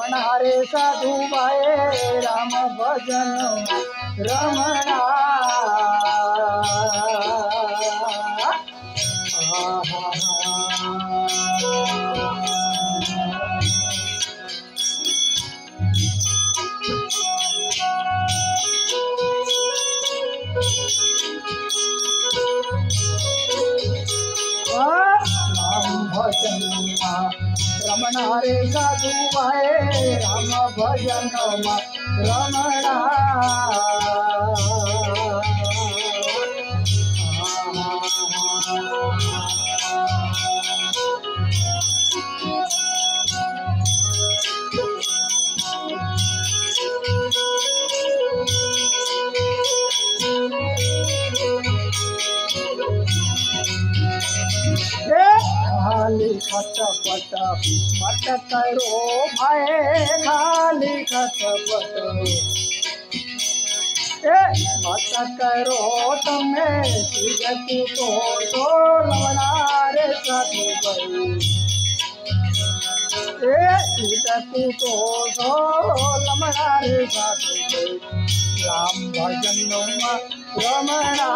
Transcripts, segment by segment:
रमणा रे साधु भाई राम भजन रमणा भजन रमणा रे साधु भाई राम भजन रमणा खाली खटपट मत करो भाई खाली खटपट मत करो तुम्हें सिगती तो रमणा रे साधु भाई सिगती तो रमणा रे साधु भाई राम भजन रमणा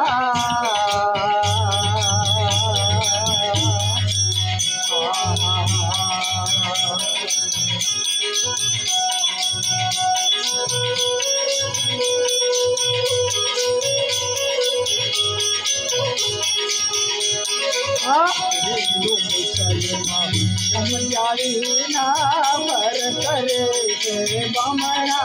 हिंदू मुसलमान समझारी ना भर करे से बमना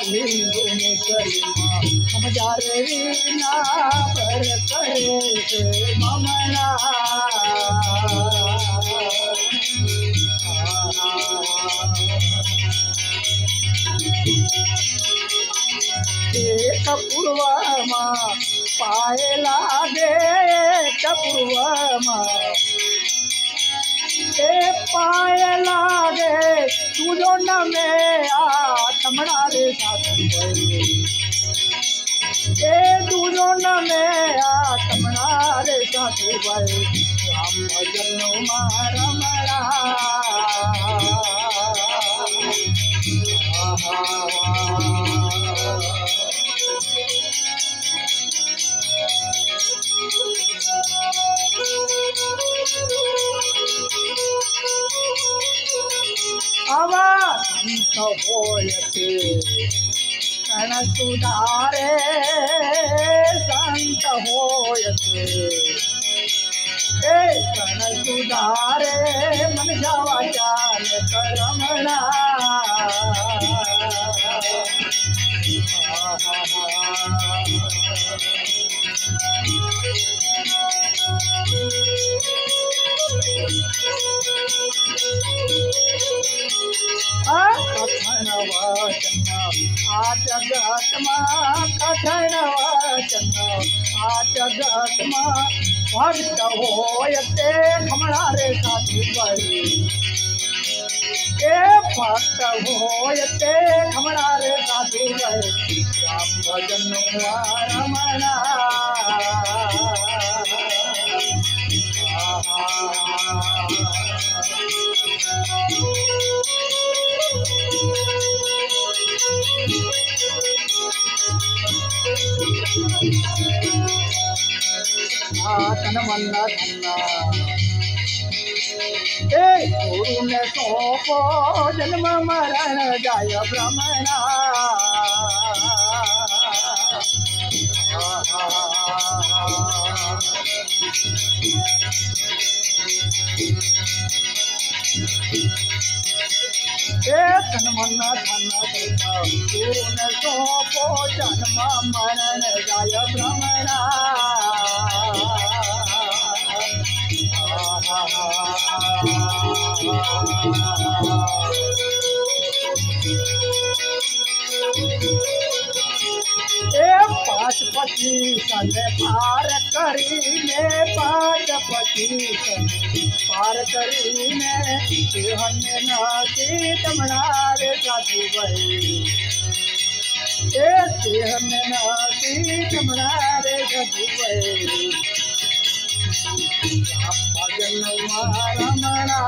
हिंदू मुसलमान समझारे ना भर करे से बमना एक पूर्वमा पायला दे पूर्वमा पाय लागे तुझो न में रमणा रे साधु भाई तुझो न में रमणा रे साधु भाई राम भजन रमणा संत होयते कण सुधारे संत होयते कण सुधारे मन जावा चाल रमणा कथन वचन आ जगतमा कथन वचन आ जगतमा भक्त होयते रमणा रे साधु भाई भक्त होयते रमणा रे साधु भाई राम भजन रमणा तन मन धन्ना गुरु ने सौंपो जन्म मरण जाय ब्रह्मणा तन मन धन गुरु ने सौंपो जन्म मरण जाय ब्रह्मणा पाँच सन पार करीने पाँच पचीसन पार करीने हमने नाती तमनारे साधु भाई हमने नाती तमनारे साधु भाई राम भजन रमणा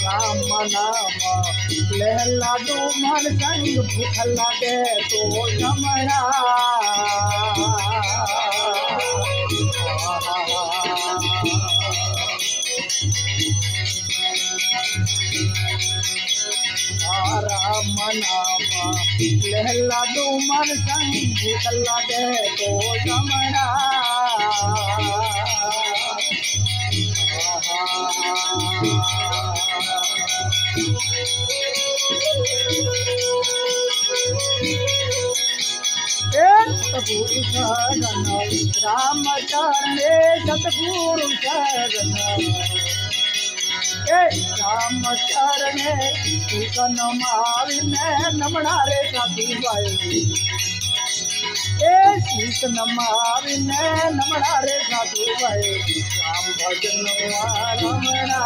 राम नाम लहला दो मन संग भूख लगे तो रमणा राम नाम लहला दो मन संग भूख लगे तो रमणा सतगुरु शरण राम चरणे सतगुरु शरण राम चरणे तन माविने नमणा रे साधु भाई शीत नमाविने नमणा रे साधु भाई राम भजन रमणा।